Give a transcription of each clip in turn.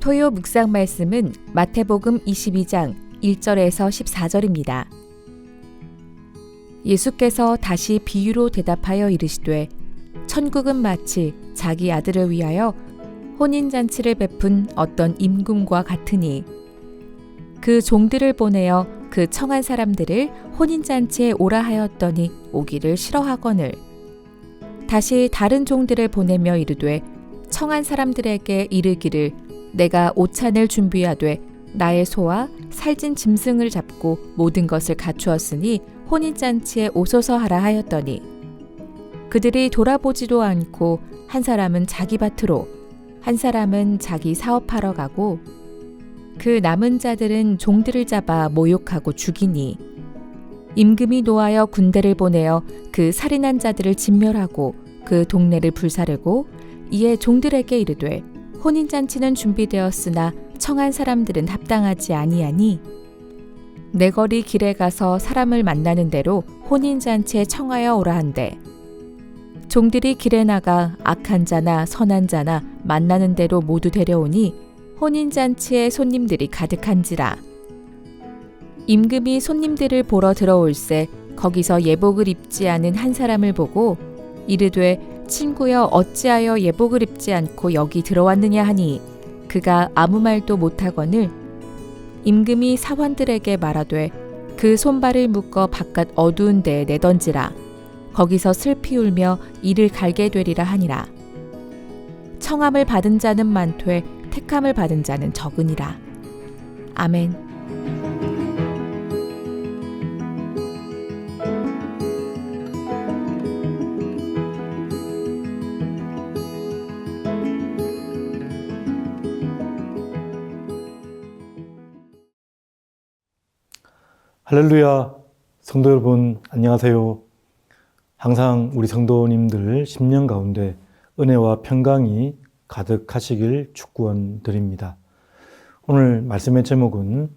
토요 묵상 말씀은 마태복음 22장 1절에서 14절입니다. 예수께서 다시 비유로 대답하여 이르시되 천국은 마치 자기 아들을 위하여 혼인잔치를 베푼 어떤 임금과 같으니 그 종들을 보내어 그 청한 사람들을 혼인잔치에 오라 하였더니 오기를 싫어하거늘 다시 다른 종들을 보내며 이르되 청한 사람들에게 이르기를 내가 오찬을 준비하되 나의 소와 살찐 짐승을 잡고 모든 것을 갖추었으니 혼인잔치에 오소서 하라 하였더니 그들이 돌아보지도 않고 한 사람은 자기 밭으로 한 사람은 자기 사업하러 가고 그 남은 자들은 종들을 잡아 모욕하고 죽이니 임금이 노하여 군대를 보내어 그 살인한 자들을 진멸하고 그 동네를 불사르고 이에 종들에게 이르되 혼인잔치는 준비되었으나 청한 사람들은 합당하지 아니하니 내 거리 길에 가서 사람을 만나는 대로 혼인잔치에 청하여 오라 한대 종들이 길에 나가 악한 자나 선한 자나 만나는 대로 모두 데려오니 혼인잔치에 손님들이 가득한지라 임금이 손님들을 보러 들어올새 거기서 예복을 입지 않은 한 사람을 보고 이르되 친구여 어찌하여 예복을 입지 않고 여기 들어왔느냐 하니 그가 아무 말도 못하거늘 임금이 사환들에게 말하되 그 손발을 묶어 바깥 어두운 데에 내던지라 거기서 슬피 울며 이를 갈게 되리라 하니라 청함을 받은 자는 많되 택함을 받은 자는 적으니라. 아멘. 할렐루야, 성도 여러분 안녕하세요. 항상 우리 성도님들 심령 가운데 은혜와 평강이 가득하시길 축원드립니다. 오늘 말씀의 제목은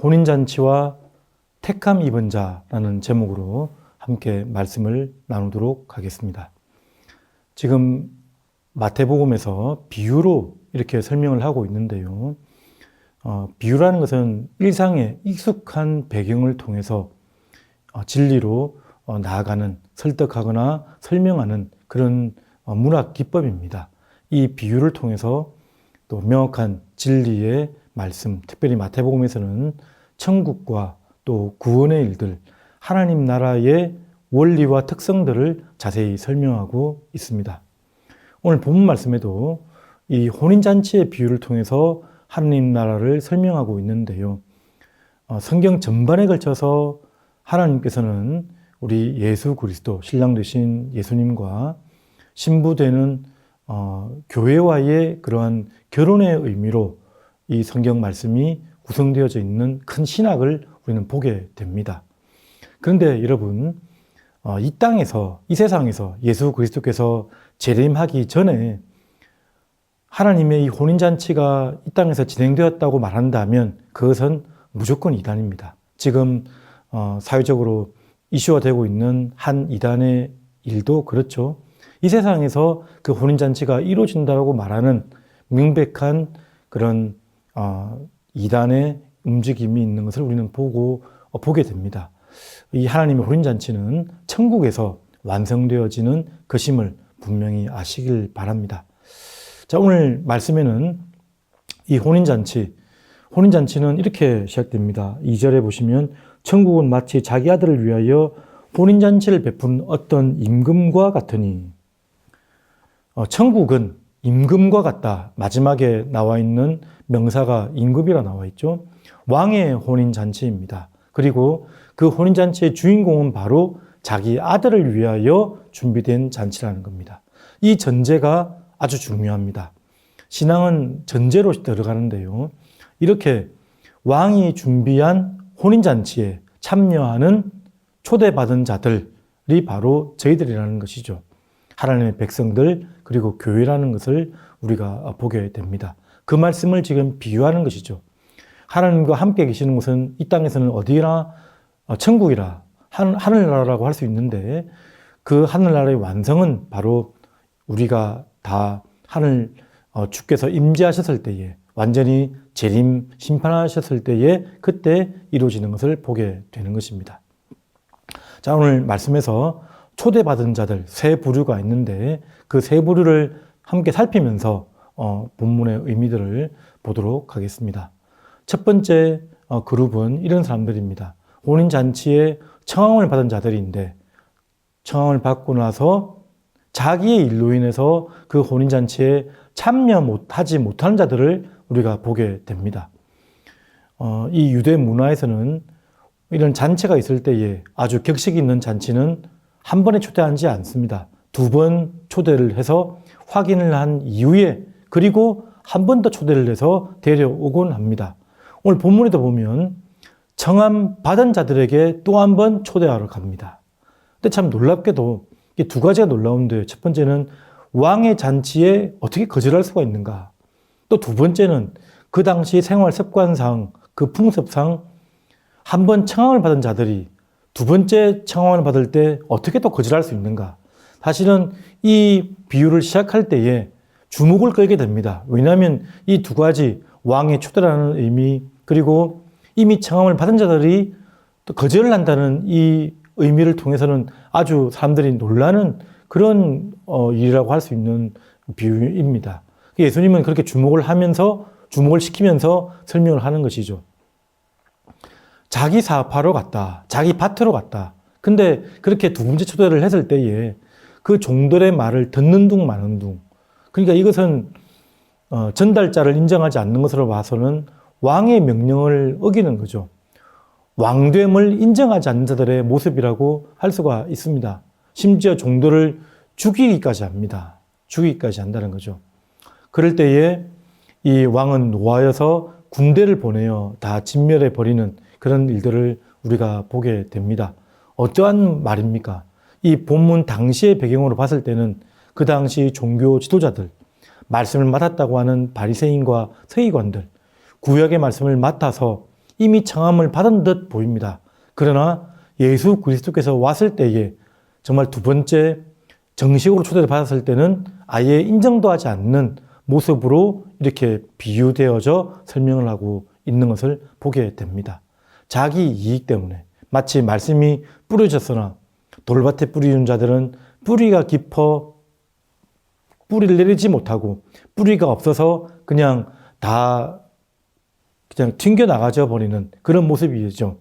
혼인잔치와 택함 입은 자라는 제목으로 함께 말씀을 나누도록 하겠습니다. 지금 마태복음에서 비유로 이렇게 설명을 하고 있는데요. 비유라는 것은 일상의 익숙한 배경을 통해서 진리로 나아가는, 설득하거나 설명하는 그런 문학 기법입니다. 이 비유를 통해서 또 명확한 진리의 말씀, 특별히 마태복음에서는 천국과 또 구원의 일들, 하나님 나라의 원리와 특성들을 자세히 설명하고 있습니다. 오늘 본문 말씀에도 이 혼인잔치의 비유를 통해서 하나님 나라를 설명하고 있는데요. 성경 전반에 걸쳐서 하나님께서는 우리 예수 그리스도, 신랑 되신 예수님과 신부되는 교회와의 그러한 결혼의 의미로 이 성경 말씀이 구성되어져 있는 큰 신학을 우리는 보게 됩니다. 그런데 여러분, 이 땅에서, 이 세상에서 예수 그리스도께서 재림하기 전에 하나님의 이 혼인잔치가 이 땅에서 진행되었다고 말한다면 그것은 무조건 이단입니다. 지금 사회적으로 이슈화 되고 있는 한 이단의 일도 그렇죠. 이 세상에서 그 혼인잔치가 이루어진다고 말하는 명백한 그런 이단의 움직임이 있는 것을 우리는 보게 됩니다. 이 하나님의 혼인잔치는 천국에서 완성되어지는 것임을 분명히 아시길 바랍니다. 자, 오늘 말씀에는 이 혼인잔치는 이렇게 시작됩니다. 2절에 보시면 천국은 마치 자기 아들을 위하여 혼인잔치를 베푼 어떤 임금과 같으니 천국은 임금과 같다. 마지막에 나와 있는 명사가 임금이라 나와 있죠. 왕의 혼인잔치입니다. 그리고 그 혼인잔치의 주인공은 바로 자기 아들을 위하여 준비된 잔치라는 겁니다. 이 전제가 아주 중요합니다. 신앙은 전제로 들어가는데요. 이렇게 왕이 준비한 혼인잔치에 참여하는 초대받은 자들이 바로 저희들이라는 것이죠. 하나님의 백성들 그리고 교회라는 것을 우리가 보게 됩니다. 그 말씀을 지금 비유하는 것이죠. 하나님과 함께 계시는 곳은 이 땅에서는 어디나 천국이라 하늘나라라고 할 수 있는데 그 하늘나라의 완성은 바로 우리가 다 주께서 임재하셨을 때에 완전히 재림 심판하셨을 때에 그때 이루어지는 것을 보게 되는 것입니다. 자, 오늘 말씀에서 초대받은 자들 세 부류가 있는데 그 세 부류를 함께 살피면서 본문의 의미들을 보도록 하겠습니다. 첫 번째 그룹은 이런 사람들입니다. 혼인잔치에 청함을 받은 자들인데 청함을 받고 나서 자기의 일로 인해서 그 혼인잔치에 참여하지 못하는 자들을 우리가 보게 됩니다. 이 유대 문화에서는 이런 잔치가 있을 때에 아주 격식 있는 잔치는 한 번에 초대하지 않습니다. 두 번 초대를 해서 확인을 한 이후에 그리고 한 번 더 초대를 해서 데려오곤 합니다. 오늘 본문에도 보면 청함 받은 자들에게 또 한 번 초대하러 갑니다. 근데 참 놀랍게도 이 두 가지가 놀라운데요. 첫 번째는 왕의 잔치에 어떻게 거절할 수가 있는가? 또 두 번째는 그 당시 생활 습관상 그 풍습상 한 번 청함을 받은 자들이 두 번째 청함을 받을 때 어떻게 또 거절할 수 있는가? 사실은 이 비유를 시작할 때에 주목을 끌게 됩니다. 왜냐하면 이 두 가지 왕의 초대라는 의미 그리고 이미 청함을 받은 자들이 또 거절을 한다는 이 의미를 통해서는 아주 사람들이 놀라는 그런 일이라고 할 수 있는 비유입니다. 예수님은 그렇게 주목을 시키면서 설명을 하는 것이죠. 자기 사업하러 갔다. 자기 밭으로 갔다. 근데 그렇게 두 번째 초대를 했을 때에 그 종들의 말을 듣는 둥 마는 둥. 그러니까 이것은 전달자를 인정하지 않는 것으로 봐서는 왕의 명령을 어기는 거죠. 왕됨을 인정하지 않는 자들의 모습이라고 할 수가 있습니다. 심지어 종들을 죽이기까지 합니다. 죽이기까지 한다는 거죠. 그럴 때에 이 왕은 노하여서 군대를 보내어 다 진멸해 버리는 그런 일들을 우리가 보게 됩니다. 어떠한 말입니까? 이 본문 당시의 배경으로 봤을 때는 그 당시 종교 지도자들, 말씀을 맡았다고 하는 바리새인과 서기관들, 구약의 말씀을 맡아서 이미 청함을 받은 듯 보입니다. 그러나 예수 그리스도께서 왔을 때에 정말 두 번째 정식으로 초대를 받았을 때는 아예 인정도 하지 않는 모습으로 이렇게 비유되어져 설명을 하고 있는 것을 보게 됩니다. 자기 이익 때문에 마치 말씀이 뿌려졌으나 돌밭에 뿌리는 자들은 뿌리가 깊어 뿌리를 내리지 못하고 뿌리가 없어서 그냥 튕겨 나가져 버리는 그런 모습이죠.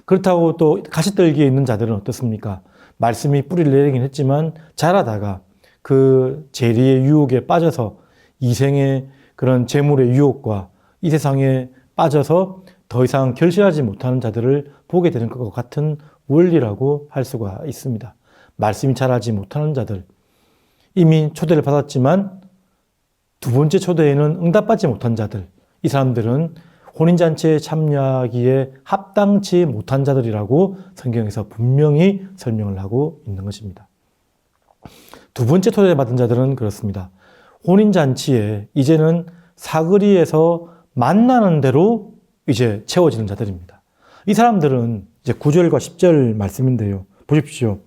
그렇다고 또 가시떨기에 있는 자들은 어떻습니까? 말씀이 뿌리를 내리긴 했지만 자라다가 그 재리의 유혹에 빠져서 이생의 그런 재물의 유혹과 이 세상에 빠져서 더 이상 결실하지 못하는 자들을 보게 되는 것과 같은 원리라고 할 수가 있습니다. 말씀이 자라지 못하는 자들, 이미 초대를 받았지만 두 번째 초대에는 응답받지 못한 자들, 이 사람들은 혼인잔치에 참여하기에 합당치 못한 자들이라고 성경에서 분명히 설명을 하고 있는 것입니다. 두 번째 초대받은 자들은 그렇습니다. 혼인잔치에 이제는 사거리에서 만나는 대로 이제 채워지는 자들입니다. 이 사람들은 이제 9절과 10절 말씀인데요. 보십시오.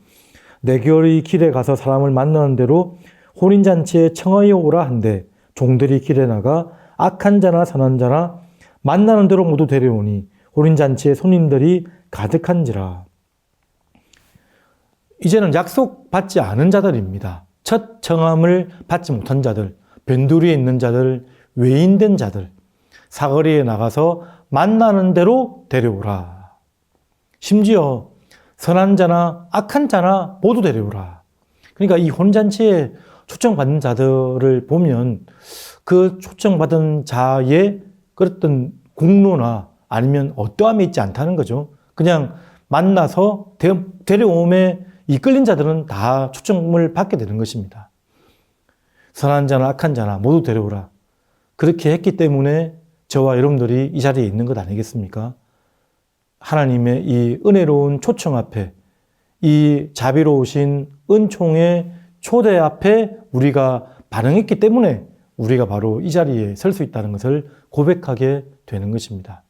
내 결의 길에 가서 사람을 만나는 대로 혼인잔치에 청하여 오라 한데 종들이 길에 나가 악한 자나 선한 자나 만나는 대로 모두 데려오니 혼인잔치에 손님들이 가득한지라. 이제는 약속받지 않은 자들입니다. 첫 청함을 받지 못한 자들, 변두리에 있는 자들, 외인된 자들, 사거리에 나가서 만나는 대로 데려오라. 심지어 선한 자나 악한 자나 모두 데려오라. 그러니까 이 혼잔치에 초청받은 자들을 보면 그 초청받은 자의 그랬던 공로나 아니면 어떠함이 있지 않다는 거죠. 그냥 만나서 데려옴에 이끌린 자들은 다 초청을 받게 되는 것입니다. 선한 자나 악한 자나 모두 데려오라. 그렇게 했기 때문에 저와 여러분들이 이 자리에 있는 것 아니겠습니까? 하나님의 이 은혜로운 초청 앞에, 이 자비로우신 은총의 초대 앞에 우리가 반응했기 때문에 우리가 바로 이 자리에 설 수 있다는 것을 고백하게 되는 것입니다.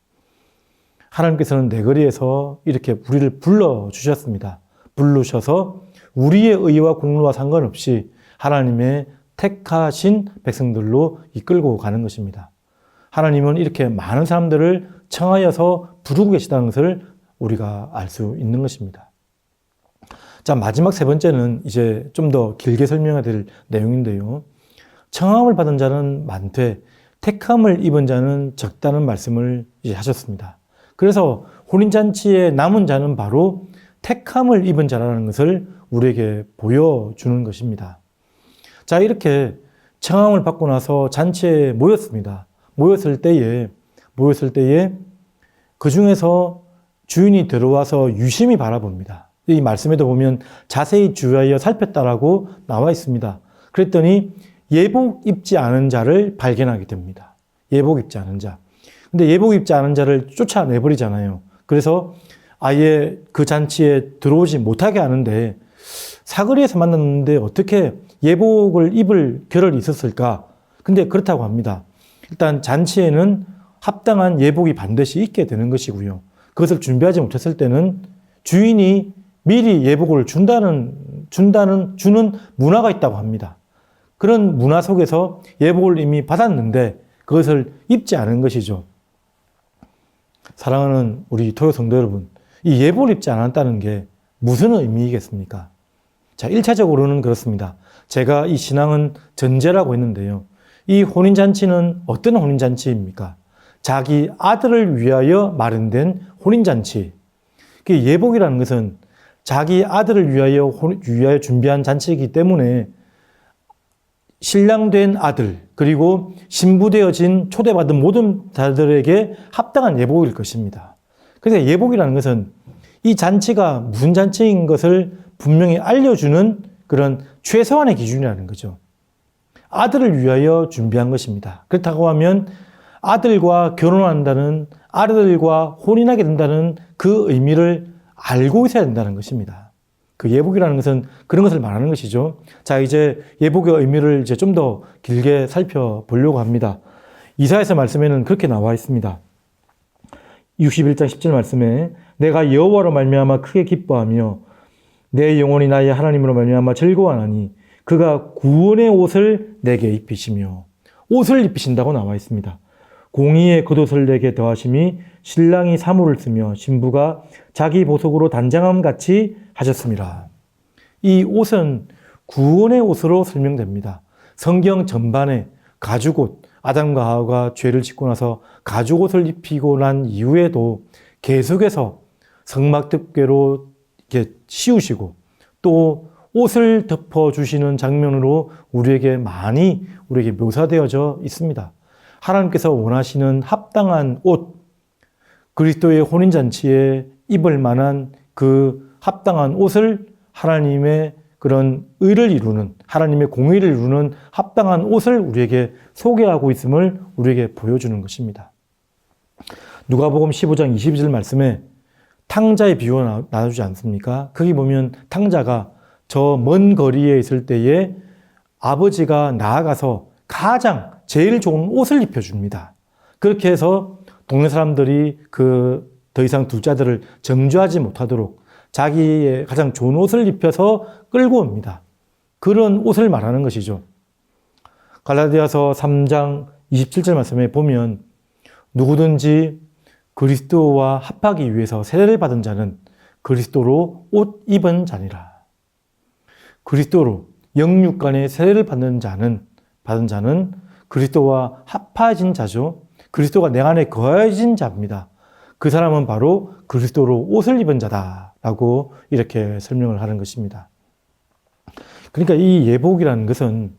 하나님께서는 내거리에서 이렇게 우리를 불러주셨습니다. 부르셔서 우리의 의와 공로와 상관없이 하나님의 택하신 백성들로 이끌고 가는 것입니다. 하나님은 이렇게 많은 사람들을 청하여서 부르고 계시다는 것을 우리가 알 수 있는 것입니다. 자, 마지막 세 번째는 이제 좀 더 길게 설명해야 될 내용인데요. 청함을 받은 자는 많되 택함을 입은 자는 적다는 말씀을 이제 하셨습니다. 그래서 혼인잔치에 남은 자는 바로 택함을 입은 자라는 것을 우리에게 보여주는 것입니다. 자, 이렇게 청함을 받고 나서 잔치에 모였습니다. 모였을 때에 그 중에서 주인이 들어와서 유심히 바라봅니다. 이 말씀에도 보면 자세히 주의하여 살폈다라고 나와 있습니다. 그랬더니 예복 입지 않은 자를 발견하게 됩니다. 예복 입지 않은 자. 근데 예복 입지 않은 자를 쫓아내버리잖아요. 그래서 아예 그 잔치에 들어오지 못하게 하는데 사거리에서 만났는데 어떻게 예복을 입을 겨를이 있었을까? 근데 그렇다고 합니다. 일단 잔치에는 합당한 예복이 반드시 있게 되는 것이고요. 그것을 준비하지 못했을 때는 주인이 미리 예복을 주는 문화가 있다고 합니다. 그런 문화 속에서 예복을 이미 받았는데 그것을 입지 않은 것이죠. 사랑하는 우리 토요 성도 여러분, 이 예복을 입지 않았다는 게 무슨 의미이겠습니까? 자, 1차적으로는 그렇습니다. 제가 이 신앙은 전제라고 했는데요. 이 혼인잔치는 어떤 혼인잔치입니까? 자기 아들을 위하여 마련된 혼인잔치. 예복이라는 것은 자기 아들을 위하여 준비한 잔치이기 때문에 신랑된 아들, 그리고 신부되어진 초대받은 모든 자들에게 합당한 예복일 것입니다. 그래서 예복이라는 것은 이 잔치가 무슨 잔치인 것을 분명히 알려주는 그런 최소한의 기준이라는 거죠. 아들을 위하여 준비한 것입니다. 그렇다고 하면 아들과 결혼한다는, 아들과 혼인하게 된다는 그 의미를 알고 있어야 된다는 것입니다. 그 예복이라는 것은 그런 것을 말하는 것이죠. 자, 이제 예복의 의미를 이제 좀 더 길게 살펴보려고 합니다. 이사야서 말씀에는 그렇게 나와 있습니다. 61장 10절 말씀에 내가 여호와로 말미암아 크게 기뻐하며 내 영혼이 나의 하나님으로 말미암아 즐거워하나니 그가 구원의 옷을 내게 입히시며, 옷을 입히신다고 나와 있습니다. 공의의 겉옷을 내게 더하심이 신랑이 사물을 쓰며 신부가 자기 보석으로 단장함 같이 하셨습니다. 이 옷은 구원의 옷으로 설명됩니다. 성경 전반에 가죽옷, 아담과 하와가 죄를 짓고 나서 가죽옷을 입히고 난 이후에도 계속해서 성막덮개로 이렇게 씌우시고 또 옷을 덮어주시는 장면으로 우리에게 묘사되어져 있습니다. 하나님께서 원하시는 합당한 옷, 그리스도의 혼인잔치에 입을 만한 그 합당한 옷을 하나님의 그런 의를 이루는, 하나님의 공의를 이루는 합당한 옷을 우리에게 소개하고 있음을 우리에게 보여주는 것입니다. 누가복음 15장 22절 말씀에 탕자의 비유가 나와주지 않습니까? 거기 보면 탕자가 저 먼 거리에 있을 때에 아버지가 나아가서 제일 좋은 옷을 입혀줍니다. 그렇게 해서 동네 사람들이 더 이상 둘째 아들을 정죄하지 못하도록 자기의 가장 좋은 옷을 입혀서 끌고 옵니다. 그런 옷을 말하는 것이죠. 갈라디아서 3장 27절 말씀에 보면 누구든지 그리스도와 합하기 위해서 세례를 받은 자는 그리스도로 옷 입은 자니라. 그리스도로 영육간의 세례를 받은 자는 그리스도와 합해진 자죠. 그리스도가 내 안에 거해진 자입니다. 그 사람은 바로 그리스도로 옷을 입은 자다라고 이렇게 설명을 하는 것입니다. 그러니까 이 예복이라는 것은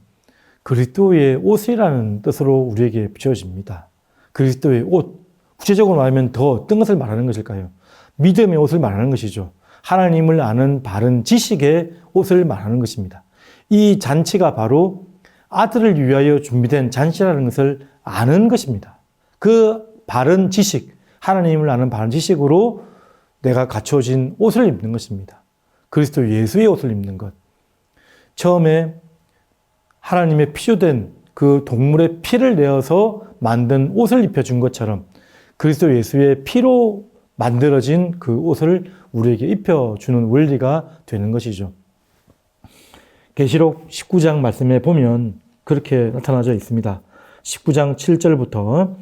그리스도의 옷이라는 뜻으로 우리에게 비춰집니다. 그리스도의 옷. 구체적으로 말하면 더 어떤 것을 말하는 것일까요? 믿음의 옷을 말하는 것이죠. 하나님을 아는 바른 지식의 옷을 말하는 것입니다. 이 잔치가 바로 아들을 위하여 준비된 잔치라는 것을 아는 것입니다. 그 바른 지식, 하나님을 아는 바른 지식으로 내가 갖춰진 옷을 입는 것입니다. 그리스도 예수의 옷을 입는 것. 처음에 하나님의 피조된 그 동물의 피를 내어서 만든 옷을 입혀준 것처럼 그리스도 예수의 피로 만들어진 그 옷을 우리에게 입혀주는 원리가 되는 것이죠. 계시록 19장 말씀에 보면 그렇게 나타나져 있습니다. 19장 7절부터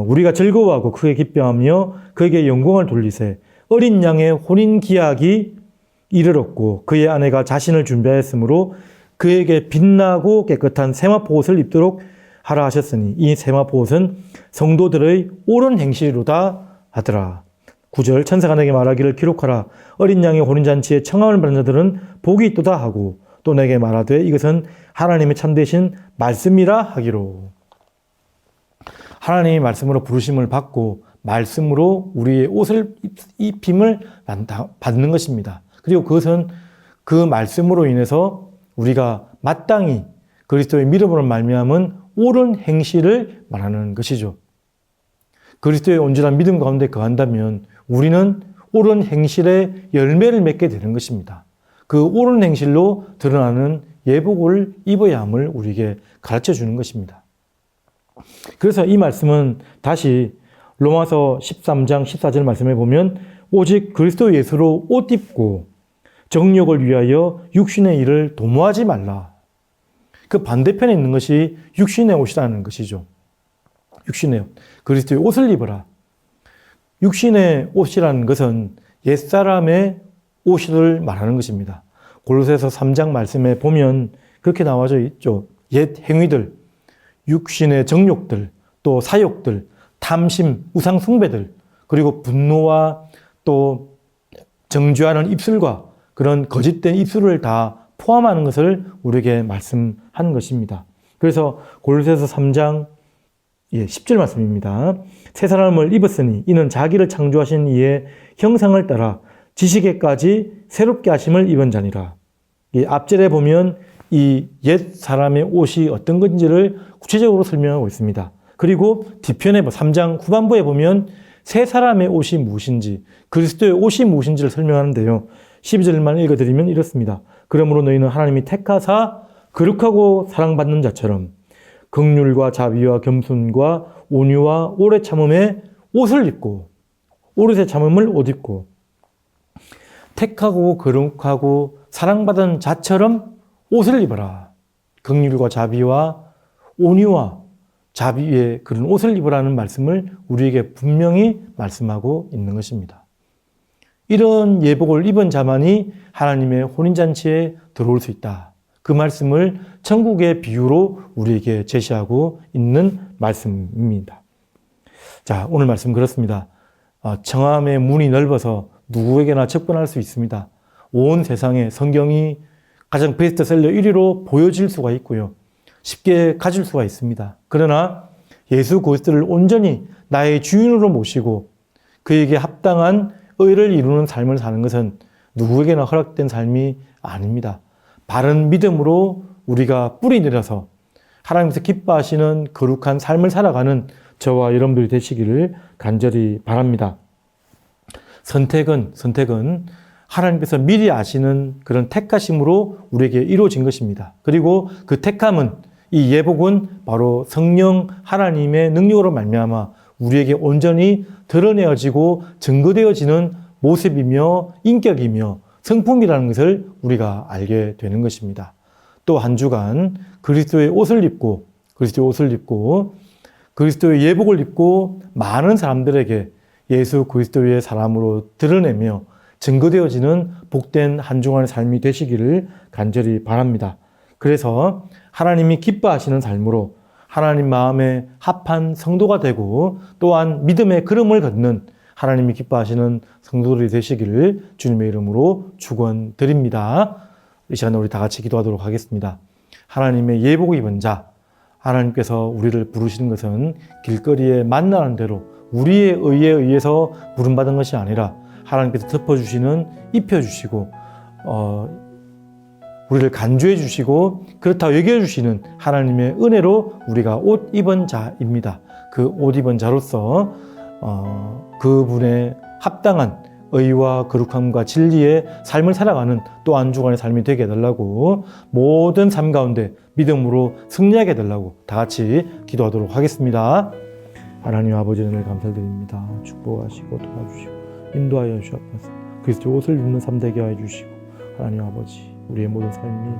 우리가 즐거워하고 크게 기뻐하며 그에게 영광을 돌리세. 어린 양의 혼인 기약이 이르렀고 그의 아내가 자신을 준비하였으므로 그에게 빛나고 깨끗한 세마포 옷을 입도록 하라 하셨으니 이 세마포 옷은 성도들의 옳은 행실이로다 하더라. 9절 천사가 내게 말하기를 기록하라. 어린 양의 혼인잔치에 청함을 받는 자들은 복이 있도다 하고 또 내게 말하되 이것은 하나님의 참되신 말씀이라 하기로. 하나님의 말씀으로 부르심을 받고 말씀으로 우리의 옷을 입힘을 받는 것입니다. 그리고 그것은 그 말씀으로 인해서 우리가 마땅히 그리스도의 믿음으로 말미암은 옳은 행실을 말하는 것이죠. 그리스도의 온전한 믿음 가운데 거한다면 우리는 옳은 행실의 열매를 맺게 되는 것입니다. 그 옳은 행실로 드러나는 예복을 입어야 함을 우리에게 가르쳐 주는 것입니다. 그래서 이 말씀은 다시 로마서 13장 14절 말씀에 보면 오직 그리스도 예수로 옷 입고 정욕을 위하여 육신의 일을 도모하지 말라. 그 반대편에 있는 것이 육신의 옷이라는 것이죠. 육신의 옷. 그리스도의 옷을 입어라. 육신의 옷이라는 것은 옛사람의 옷을 말하는 것입니다. 골로새서 3장 말씀에 보면 그렇게 나와져 있죠. 옛 행위들, 육신의 정욕들, 또 사욕들, 탐심, 우상 숭배들, 그리고 분노와 또 정죄하는 입술과 그런 거짓된 입술을 다 포함하는 것을 우리에게 말씀하는 것입니다. 그래서 골로새서 3장 10절 말씀입니다. 새 사람을 입었으니 이는 자기를 창조하신 이의 형상을 따라 지식에까지 새롭게 하심을 입은 자니라. 이 앞절에 보면 이 옛 사람의 옷이 어떤 건지를 구체적으로 설명하고 있습니다. 그리고 뒤편에 3장 후반부에 보면 새 사람의 옷이 무엇인지, 그리스도의 옷이 무엇인지를 설명하는데요. 12절만 읽어드리면 이렇습니다. 그러므로 너희는 하나님이 택하사 거룩하고 사랑받는 자처럼 긍휼과 자비와 겸손과 온유와 오래 참음에 옷을 입고, 오래 참음을 옷 입고, 택하고 거룩하고 사랑받은 자처럼 옷을 입어라. 긍휼과 자비와 온유와 자비의 그런 옷을 입으라는 말씀을 우리에게 분명히 말씀하고 있는 것입니다. 이런 예복을 입은 자만이 하나님의 혼인잔치에 들어올 수 있다. 그 말씀을 천국의 비유로 우리에게 제시하고 있는 말씀입니다. 자, 오늘 말씀 그렇습니다. 청함의 문이 넓어서 누구에게나 접근할 수 있습니다. 온 세상에 성경이 가장 베스트셀러 1위로 보여질 수가 있고요. 쉽게 가질 수가 있습니다. 그러나 예수 그리스도를 온전히 나의 주인으로 모시고 그에게 합당한 의를 이루는 삶을 사는 것은 누구에게나 허락된 삶이 아닙니다. 바른 믿음으로 우리가 뿌리 내려서 하나님께서 기뻐하시는 거룩한 삶을 살아가는 저와 여러분들이 되시기를 간절히 바랍니다. 선택은 하나님께서 미리 아시는 그런 택하심으로 우리에게 이루어진 것입니다. 그리고 그 택함은, 이 예복은 바로 성령 하나님의 능력으로 말미암아 우리에게 온전히 드러내어지고 증거되어지는 모습이며 인격이며 성품이라는 것을 우리가 알게 되는 것입니다. 또 한 주간 그리스도의 옷을 입고 그리스도의 예복을 입고 많은 사람들에게 예수 그리스도의 사람으로 드러내며 증거되어지는 복된 한 주간의 삶이 되시기를 간절히 바랍니다. 그래서 하나님이 기뻐하시는 삶으로 하나님 마음에 합한 성도가 되고 또한 믿음의 걸음을 걷는 하나님이 기뻐하시는 성도들이 되시기를 주님의 이름으로 축원드립니다. 이 시간에 우리 다 같이 기도하도록 하겠습니다. 하나님의 예복 입은 자, 하나님께서 우리를 부르시는 것은 길거리에 만나는 대로 우리의 의에 의해서 부름받은 것이 아니라 하나님께서 덮어주시는, 입혀주시고 우리를 간주해 주시고 그렇다고 여겨주시는 하나님의 은혜로 우리가 옷 입은 자입니다. 그 옷 입은 자로서 그분의 합당한 의와 거룩함과 진리의 삶을 살아가는 또 한 주간의 삶이 되게 해달라고, 모든 삶 가운데 믿음으로 승리하게 해달라고 다 같이 기도하도록 하겠습니다. 하나님 아버지 은혜를 감사드립니다. 축복하시고 도와주시고 인도하여 주옵소서. 그리스도 옷을 입는 삶 되게 하여 주시고 하나님 아버지 우리의 모든 삶이